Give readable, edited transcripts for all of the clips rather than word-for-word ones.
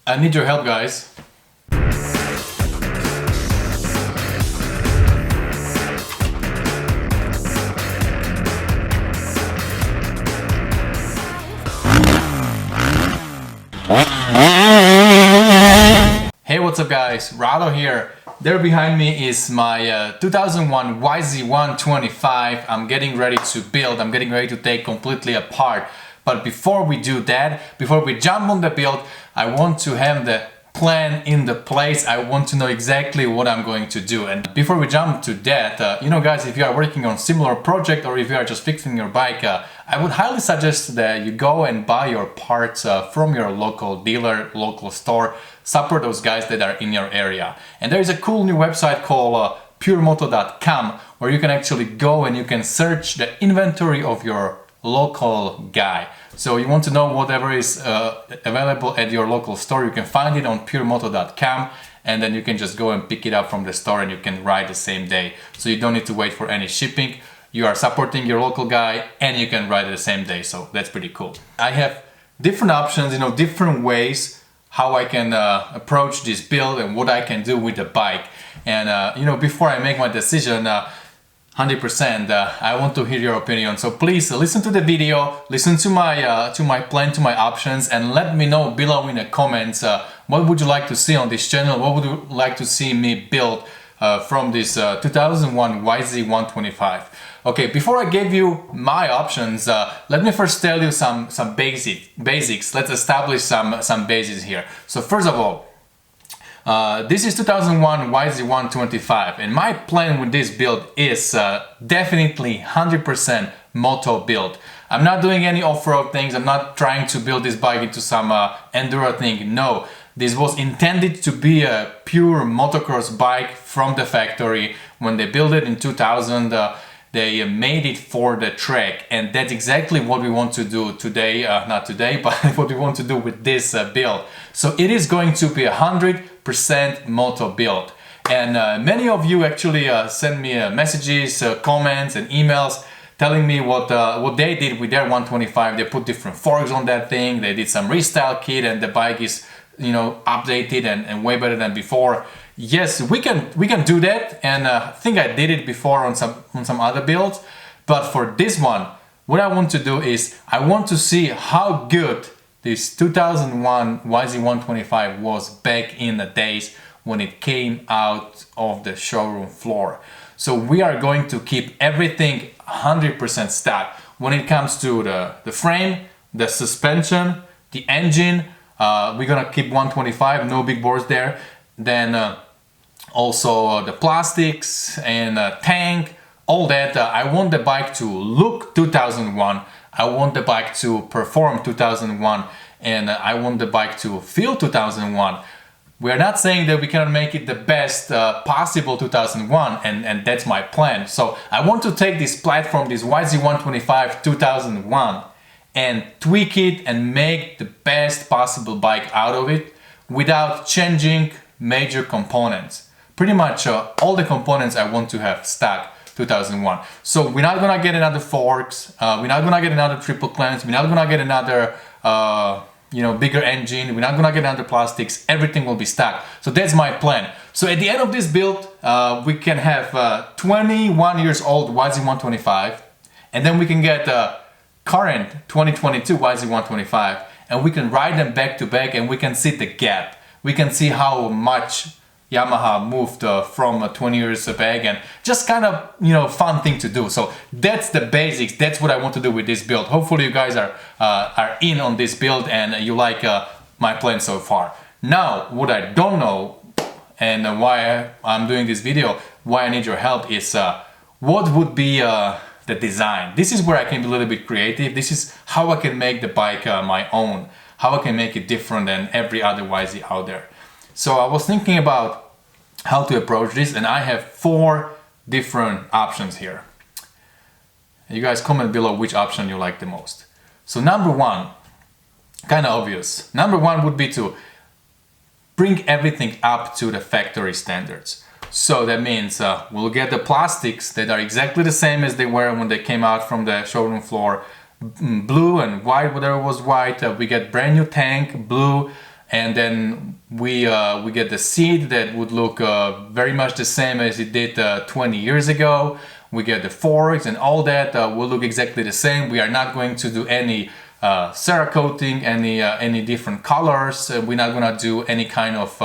I need your help, guys. Hey, what's up guys, Rado here. There behind me is my 2001 YZ125. I'm getting ready to build, I'm getting ready to take completely apart. But before we do that, before we jump on the build, I want to have the plan in the place. I want to know exactly what I'm going to do. And before we jump to that, you know guys, if you are working on similar project or if you are just fixing your bike, I would highly suggest that you go and buy your parts from your local dealer, local store. Support those guys that are in your area. And there is a cool new website called PureMoto.com where you can actually go and you can search the inventory of your local guy. So you want to know whatever is available at your local store, you can find it on PureMoto.com, and then you can just go and pick it up from the store and you can ride the same day. So you don't need to wait for any shipping. You are supporting your local guy and you can ride it the same day. So that's pretty cool. I have different options, you know, different ways how I can approach this build and what I can do with the bike. And you know, before I make my decision, 100%, I want to hear your opinion. So please listen to the video, listen to my plan, to my options, and let me know below in the comments what would you like to see on this channel, what would you like to see me build from this 2001 YZ125. Okay, before I give you my options, let me first tell you some basics. Let's establish some bases here. So first of all, this is 2001 YZ125, and my plan with this build is definitely 100% moto build. I'm not doing any off-road things, I'm not trying to build this bike into some enduro thing, no. This was intended to be a pure motocross bike from the factory. When they built it in 2000, they made it for the track, and that's exactly what we want to do today, not today, but what we want to do with this build. So it is going to be 100% moto build. And many of you actually send me messages, comments and emails telling me what they did with their 125. They put different forks on that thing, they did some restyle kit, and the bike is, you know, updated and way better than before. Yes, we can do that, and I think I did it before on some other builds. But for this one, what I want to do is I want to see how good this 2001 YZ125 was back in the days when it came out of the showroom floor. So we are going to keep everything 100% stuck when it comes to the frame, the suspension, the engine. We're gonna keep 125, no big bores there. Then also the plastics and tank, all that. I want the bike to look 2001. I want the bike to perform 2001, and I want the bike to feel 2001. We are not saying that we cannot make it the best possible 2001, and that's my plan. So I want to take this platform, this YZ125 2001, and tweak it and make the best possible bike out of it without changing major components. Pretty much all the components I want to have stuck 2001. So we're not gonna get another forks, we're not gonna get another triple clamps, we're not gonna get another you know, bigger engine, we're not gonna get another plastics, everything will be stuck. So that's my plan. So at the end of this build, we can have 21 years old YZ125, and then we can get current 2022 YZ125, and we can ride them back to back, and we can see the gap. We can see how much Yamaha moved from 20 years back, and just kind of, you know, fun thing to do. So that's the basics, that's what I want to do with this build. Hopefully you guys are in on this build and you like my plan so far. Now, what I don't know, and why I'm doing this video, why I need your help, is what would be the design. This is where I can be a little bit creative. This is how I can make the bike my own, how I can make it different than every other YZ out there. So I was thinking about how to approach this, and I have 4 different options here. You guys comment below which option you like the most. So number 1, kind of obvious. Number 1 would be to bring everything up to the factory standards. So that means we'll get the plastics that are exactly the same as they were when they came out from the showroom floor. Blue and white, whatever was white. We get brand new tank, blue. and then we get the seat that would look very much the same as it did 20 years ago. We get the forks and all that will look exactly the same. We are not going to do any Cerakoting, any different colors. We're not gonna do any kind of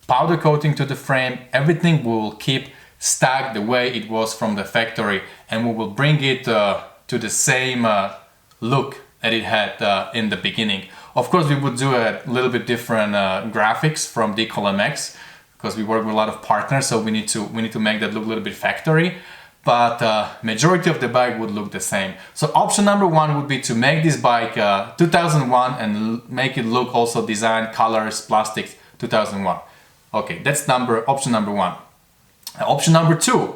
powder coating to the frame. Everything will keep stacked the way it was from the factory, and we will bring it to the same look that it had in the beginning. Of course, we would do a little bit different graphics from Decal MX, because we work with a lot of partners, so we need to make that look a little bit factory. But majority of the bike would look the same. So option number one would be to make this bike 2001 and make it look also design, colors, plastics 2001. Okay, that's option number one. Option number two,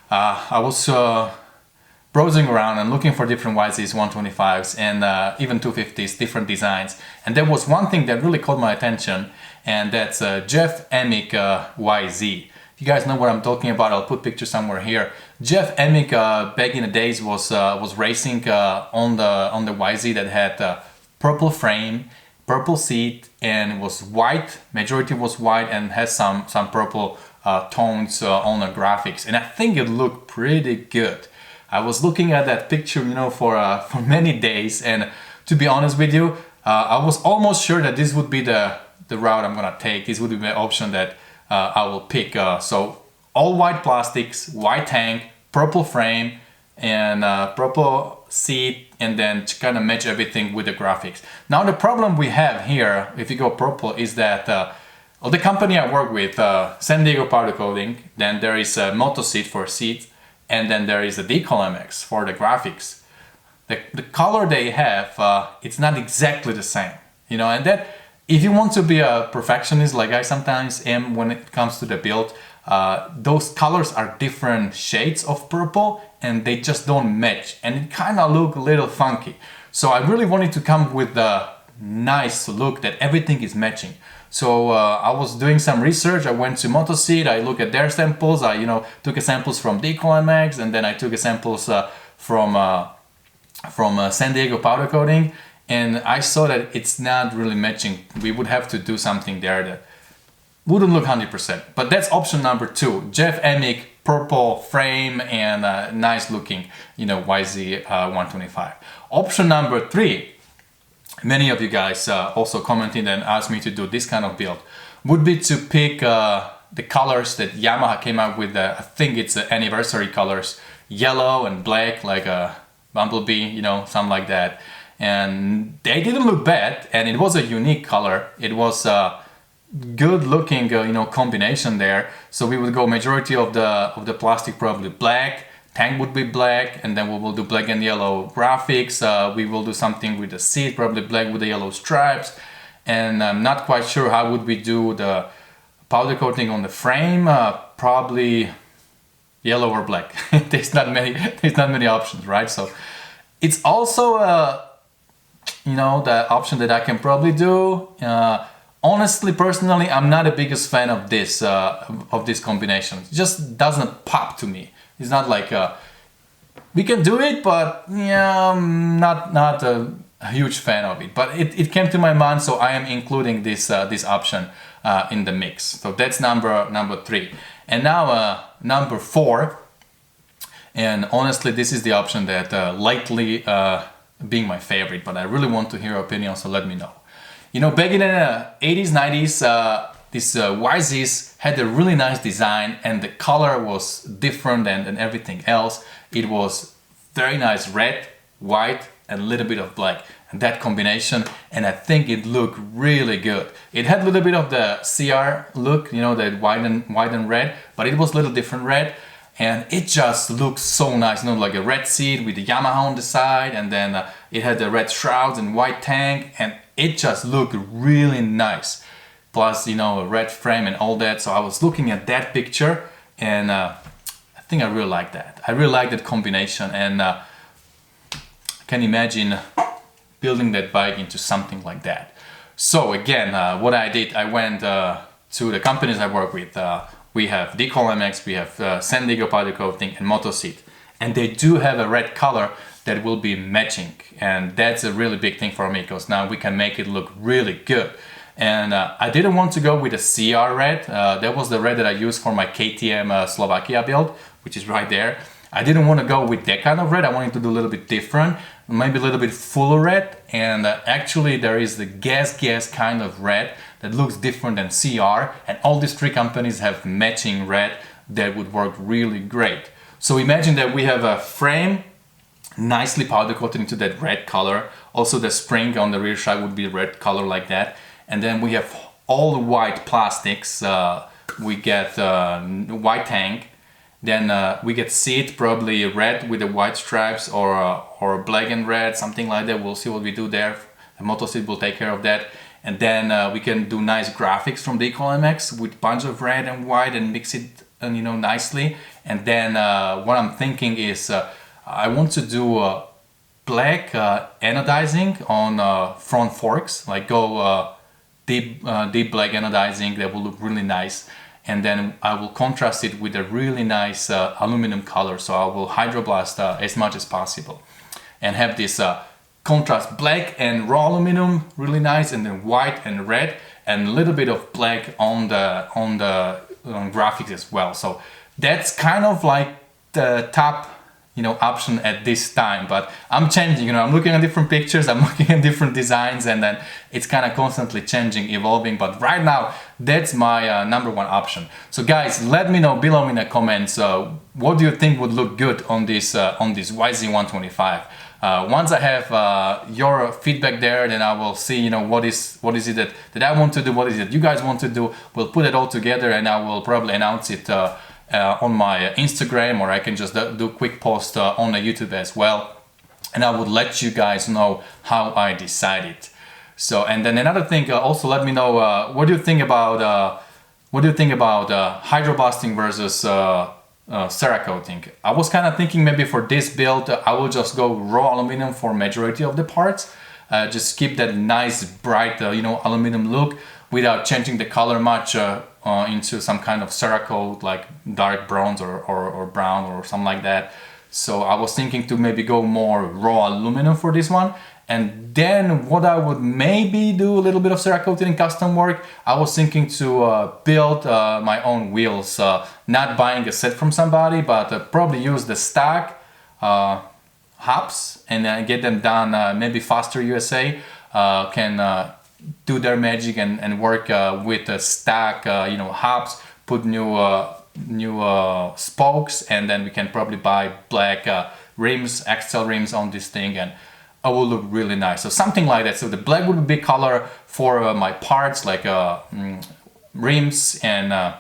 I was browsing around and looking for different YZ125s and even 250s, different designs. And there was one thing that really caught my attention, and that's Jeff Emig YZ. You guys know what I'm talking about. I'll put pictures somewhere here. Jeff Emig back in the days was racing on the YZ that had purple frame, purple seat, and it was white. Majority was white and has some purple tones on the graphics, and I think it looked pretty good. I was looking at that picture, you know, for many days, and to be honest with you, I was almost sure that this would be the route I'm gonna take. This would be the option that I will pick. So all white plastics, white tank, purple frame, and purple seat, and then to kind of match everything with the graphics. Now the problem we have here, if you go purple, is that the company I work with, San Diego Powder Coating, then there is a Moto Seat for seats, and then there is a Decal MX for the graphics. The color they have, it's not exactly the same, you know, and that if you want to be a perfectionist like I sometimes am when it comes to the build, those colors are different shades of purple and they just don't match, and it kind of look a little funky. So I really wanted to come with a nice look that everything is matching. So I was doing some research. I went to Motoseat, I looked at their samples. I took a samples from Decal MX, and then I took a samples from San Diego Powder Coating, and I saw that it's not really matching. We would have to do something there that wouldn't look 100%. But that's option number two. Jeff Emig, purple frame and nice looking, YZ125. Option number three, many of you guys also commented and asked me to do this kind of build, would be to pick the colors that Yamaha came out with. I think it's anniversary colors, yellow and black, like a bumblebee, something like that. And they didn't look bad, and it was a unique color. It was good looking combination there. So we would go majority of the plastic probably black, tank would be black, and then we will do black and yellow graphics. We will do something with the seat, probably black with the yellow stripes, and I'm not quite sure how would we do the powder coating on the frame. Probably yellow or black. there's not many options, right? So it's also the option that I can probably do. Honestly, personally, I'm not the biggest fan of this combination. It just doesn't pop to me. It's not like we can do it, but yeah, I'm not a huge fan of it. But it came to my mind, so I am including this option in the mix. So that's number three. And now number four. And honestly, this is the option that lately being my favorite, but I really want to hear your opinion, so let me know. Back in the 80s, 90s, these YZs had a really nice design, and the color was different than everything else. It was very nice red, white, and a little bit of black, and that combination, and I think it looked really good. It had a little bit of the CR look, that white and red, but it was a little different red, and it just looked so nice, like a red seat with the Yamaha on the side, and then it had the red shrouds and white tank, and it just looked really nice. Plus, a red frame and all that. So I was looking at that picture, and I think I really like that. I really like that combination, and I can imagine building that bike into something like that. So again, what I did, I went to the companies I work with. We have Decal MX, we have San Diego Powder Coating and Motoseat, and they do have a red color that will be matching, and that's a really big thing for me because now we can make it look really good. And I didn't want to go with a CR red. That was the red that I used for my KTM Slovakia build, which is right there. I didn't want to go with that kind of red. I wanted to do a little bit different, maybe a little bit fuller red. And actually there is the gas kind of red that looks different than CR, and all these three companies have matching red that would work really great. So imagine that we have a frame nicely powder coated into that red color. Also the spring on the rear side would be red color like that. And then we have all the white plastics. We get white tank. Then we get seat, probably red with the white stripes, or black and red, something like that. We'll see what we do there. The moto seat will take care of that. And then we can do nice graphics from the EcoMX with bunch of red and white and mix it, you know, nicely. And then what I'm thinking is I want to do black anodizing on front forks, like go deep black anodizing. That will look really nice. And then I will contrast it with a really nice aluminum color. So I will hydroblast as much as possible and have this contrast black and raw aluminum, really nice, and then white and red, and a little bit of black on the graphics as well. So that's kind of like the top, you know, option at this time. But I'm changing, you know, I'm looking at different pictures, I'm looking at different designs, and then it's kind of constantly changing, evolving. But right now, that's my number one option. So guys, let me know below in the comments what do you think would look good on this YZ125. Once I have your feedback there, then I will see, you know, what is it that I want to do, what is it you guys want to do. We'll put it all together, and I will probably announce it on my Instagram, or I can just do a quick post on the YouTube as well, and I would let you guys know how I decided. So, and then another thing, also let me know what do you think about hydroblasting versus Cerakoting. I was kind of thinking maybe for this build I will just go raw aluminum for majority of the parts, just keep that nice bright you know, aluminum look without changing the color much into some kind of Cerakote, like dark bronze or brown or something like that. So I was thinking to maybe go more raw aluminum for this one. And then what I would maybe do a little bit of Cerakoting and custom work, I was thinking to build my own wheels, not buying a set from somebody, but probably use the stock hubs and get them done. Maybe Faster USA can do their magic and work with the stock, you know, hubs, put new spokes, and then we can probably buy black rims, Axel rims on this thing, and it will look really nice. So something like that. So the black would be color for my parts, like rims and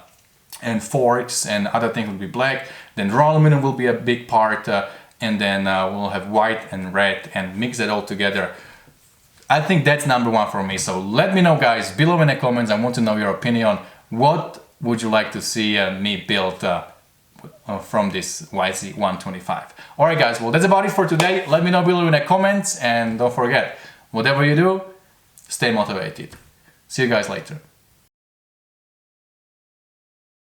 forks and other things will be black. Then raw aluminum will be a big part, and then we'll have white and red and mix it all together. I think that's number one for me. So let me know, guys, below in the comments. I want to know your opinion. What would you like to see me build from this YZ125? Alright guys, well that's about it for today. Let me know below in the comments, and don't forget, whatever you do, stay motivated. See you guys later.